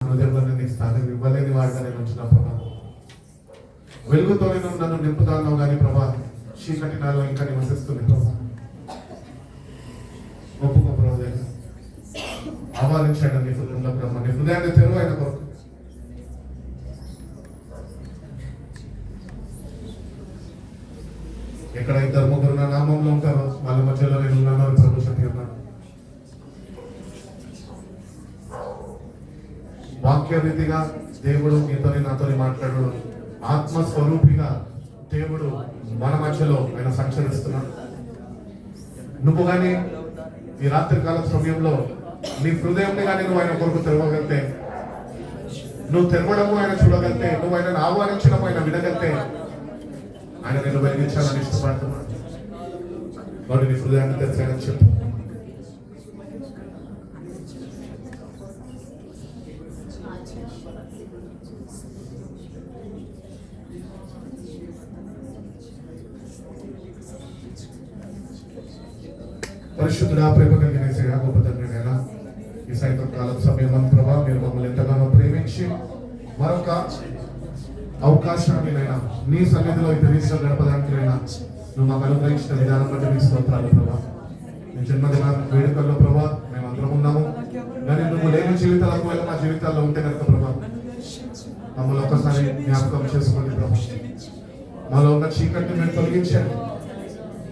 హృదయంలో నీకు స్థానం ఇవ్వలేని వాడిగా నేను వచ్చిన ప్రభా, వెలుగుతో నేను నన్ను నింపుతాను కానీ ప్రభా చీకటి నాలో ఇంకా నివసిస్తుంది ప్రభా. ఒప్పుకో ప్రభు దగ్గర ఆహ్వానించండి నీ హృదయంలో బ్రహ్మ, నీ హృదయాన్ని తెరువు ఆయన కొరకు. ఎక్కడ ఇద్దరు ముగ్గురు నా నామంలో ఉంటారో వాళ్ళ మధ్యలో నేను ఉన్నాను అని ప్రభు చెప్తున్నాను. వాక్య రీతిగా దేవుడు నీతోని నాతోని మాట్లాడు, ఆత్మస్వరూపిగా దేవుడు మన మధ్యలో ఆయన సంచరిస్తున్నాడు. నువ్వు కానీ ఈ రాత్రి కాల సమయంలో నీ హృదయంని కానీ నువ్వు ఆయన కొరకు తెరవగలితే, నువ్వు తెరవడము ఆయన చూడగలితే, నువ్వు ఆయన ఆహ్వానించడం ఆయన వినగలితే, ఆయన నేను వెలిగించాలని ఇష్టపడుతున్నాడు. వాడు నీ హృదయాన్ని తెరచాడని చెప్పు. పరిశుద్ధుడా, ప్రేమ కలిగిన యేసయ్యా, గొప్ప తండ్రి నాయనా, ఈ సాయంత్రకాల సమయం ప్రభా మీరు మమ్మల్ని ఎంతగానో ప్రేమించి మరొక అవకాశాన్ని నైనా నీ సన్నిధిలో ఇంత రీతిగా గడపడానికి నైనా నువ్వు మాకు అనుగ్రహించిన విధానం బట్టి మీకు స్తోత్రాలు ప్రభా. నీ జన్మదిన వేడుకల్లో ప్రభా మేము అందరం ఉన్నాము, కానీ నువ్వు లేని జీవితాలకు వెళ్ళి మా జీవితాల్లో ఉంటే కనుక ప్రభా మమ్మల్ని ఒక్కసారి జ్ఞాపకం చేసుకోండి ప్రభా. మాలో ఉన్న చీకటిని మేము తొలగించండి,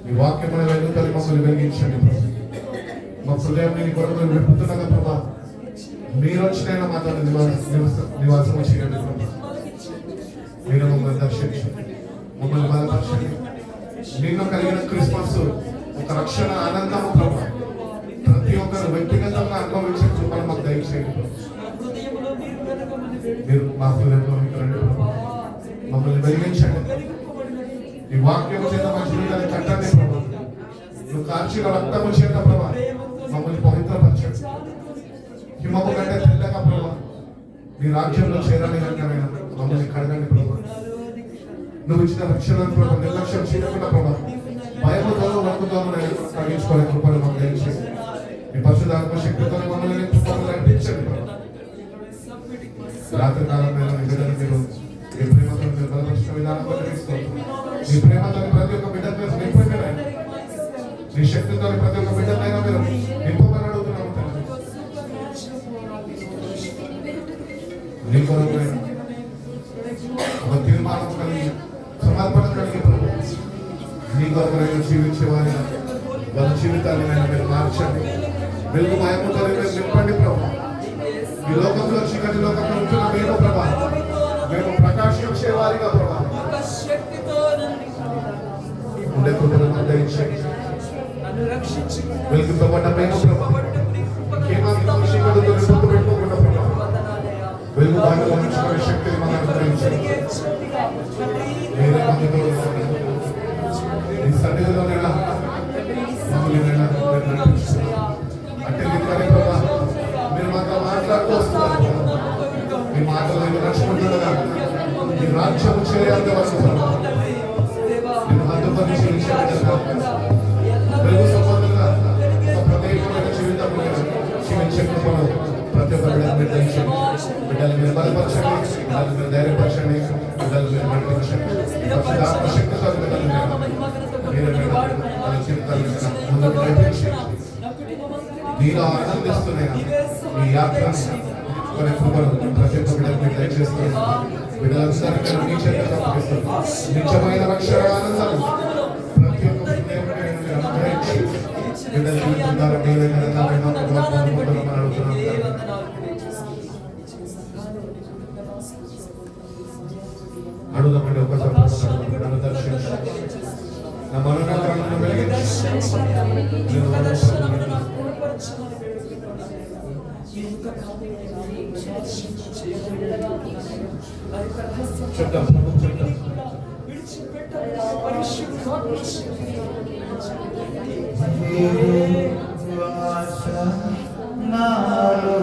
ఈ వాక్యముల వెలుగుతని మమ్మల్ని వెలిగించండి ప్రభా. మా హృదయం నీ కొరకు విప్పుతున్నాగా ప్రభా, మీరు వచ్చినైనా మాతో నివాసం చేయండి ప్రభా. మీరు మమ్మల్ని దర్శించండి, మమ్మల్ని బలపరచండి. నిన్ను కలిగిన క్రిస్మస్ ఒక రక్షణ ఆనందము ప్రభా, ప్రతి ఒక్కరు వ్యక్తిగతంగా అనుభవించే కృపను మాకు దయచేయండి. మీరు మా హృదయంలో మీకు రండి ప్రభా, మమ్మల్ని వెలిగించండి. ఈ వాక్యం చేత మా జీవితాన్ని కట్టండి ప్రభా. నువ్వు కాల్చిన రక్తము చేత ప్రభా మమ్మల్ని పవిత్రపరచండి. హిమము కంటే తెల్లగా ప్రభా నీ రాజ్యంలో చేరాలి కనుకనైనా మమ్మల్ని కడగండి ప్రభా. నువ్వు ఇచ్చిన రక్షణ ప్రభా నిర్లక్ష్యం చేయకుండా ప్రభా భయముతోనూ వణుకుతోనూ తగ్గించుకోవాలి కృపను మాకు దయచేయండి. మీ పరిశుద్ధాత్మ శక్తితో మమ్మల్ని నడిపించండి ప్రభా. రాత్రి కాలం మీద మీ బిడ్డలు మీరు మీ ప్రేమతో మీరు బలపరిచిన విధానం బట్టి తీసుకోండి. నీ ప్రేమతో ప్రతి ఒక్క బిడ్డ మీరు నింపండి, నీ శక్తితో ప్రతి ఒక్క బిడ్డనైనా మీరు నింపమని అడుగుతున్నాము తండ్రి. నీ కొరకు ఒక తీర్మానం కలిగి సమర్పణ కలిగి నీ కొరకు జీవించే వారిగా వాళ్ళ జీవితాన్ని మీరు మార్చండి. వెలుగు మయముతో మీరు నింపండి ప్రభా. ఈ లోకంలో చీకటి లోకంలో ఉంటున్న మేము ప్రభా మేము ప్రకాశించే వారిగా ప్రభా ఉండే కృపను అనుగ్రహించండి. వెలుగుపడ్డ మేము ప్రభా ఇంకేమాత్రం చీకటితో నింపుతూ పెట్టుకోకుండా ప్రభా వెలుగు బాటలో ఉంచుకునే శక్తిని మనం అనుగ్రహించండి. మీరే మనతో ఈ సన్నిధిలోనైనా మమ్మల్ని అంటే ఎందుకని ప్రభా మీరు మాతో మాట్లాడుతూ వస్తున్నారు. మీ మాటలు నేను నడుచుకుంటుండగా మీ రాజ్యము చేయాలి వరకు ప్రభా నేను హద్దుకొని జీవించాలి. వెలుగు సంబంధంగా ఒక ప్రత్యేకమైన జీవితం జీవించే కృపను ప్రతి ఒక్క బిడ్డలు నిర్ణయించండి. బిడ్డలు మీరు బలపరచండి, బిడ్డలు మీరు ధైర్యపరచండి, బిడ్డలు మీరు నడిపించండి. ఆత్మశక్తితో బిడ్డలు మీరు వాళ్ళ జీవితాలు ముందుకు నడిపించి మీరు ఆనందిస్తున్నాయి ఈ యాత్ర కొన్ని కృపను ప్రతి ఒక్క బిడ్డలు మీరు దయచేస్తున్నారు. బిడ్డలందరికీ మీ చేతులు అప్పగిస్తున్నారు. నిత్యమైన రక్షణ ఆనందం ప్రతి ఒక్క అనుగ్రహించి బిడ్డలు జీవితాలు మీరైనా అడుగుతున్నాం. అడుగుదామండి ఒకసారి నన్ను దర్శించండి, నా మనోనేత్రాలను వెలిగించండి. చెప్తాం చెప్తాం Nalo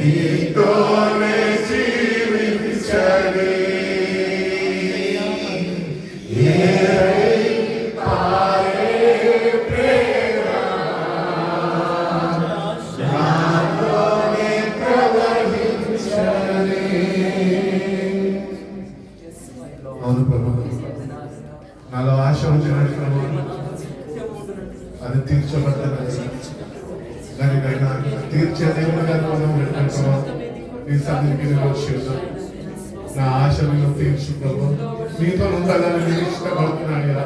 నీతోనే జీవించని అవును ప్రభు, నాలో ఆశ వచ్చినట్టు ప్రభు అది తీర్చబడ్డది. కానీ నైనా తీర్చే దేవుడు గారు మనం పెట్టుకుంటాం. నీ సన్నిధికి నేను వచ్చేద్దాం. నా ఆశలను తీర్చు ప్రభు, నీతో ఉండాలని నేను ఇష్టపడుతున్నాను కదా.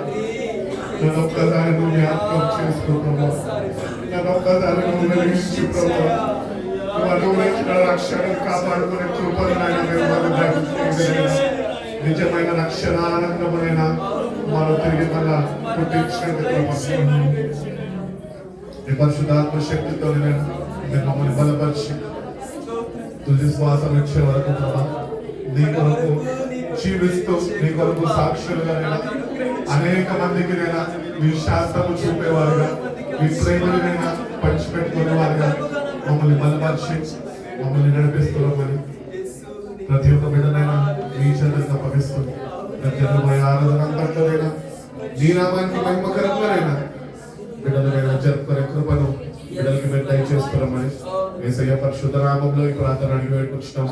నన్ను ఒక్కసారి నువ్వు జ్ఞాపకం చేసుకో ప్రభు, నన్ను ఒక్కసారి నువ్వు వెలిగించు ప్రభు. నువ్వు అనుభవించిన రక్షణ కాపాడుకునే కృపను నాయన నిజమైన రక్షణ ఆనందమునైనా మనం తిరిగి మళ్ళా పుట్టించినట్టు కృప. ఈ పరిశుద్ధాత్మ శక్తితో నేను మమ్మల్ని బలపరిచి తుది శ్వాసం ఇచ్చే వరకు ప్రభా నీ కొరకు జీవిస్తూ నీ కొరకు సాక్షులుగా అనేక మందికి నేను మీ శాస్త్రము చూపేవారుగా మీ ప్రేమని నేను పంచిపెట్టుకునేవారుగా మమ్మల్ని బలపరిచి మమ్మల్ని నడిపిస్తున్నామని ప్రతి ఒక్క బిడ్డనైనా మీ చెంత పవిస్తుంది. ప్రతి ఆరాధన అంతట్లోనైనా నీ నామానికి మహిమకరంగానైనా బిడ్డలైనా జరుపుకునే కృపను బిడ్డలకి మేము దయచేస్తున్నామని యేసయ్య పరిశుద్ధ నామంలో ఈ ప్రార్థన అడిగి వేడుకుంటున్నాం.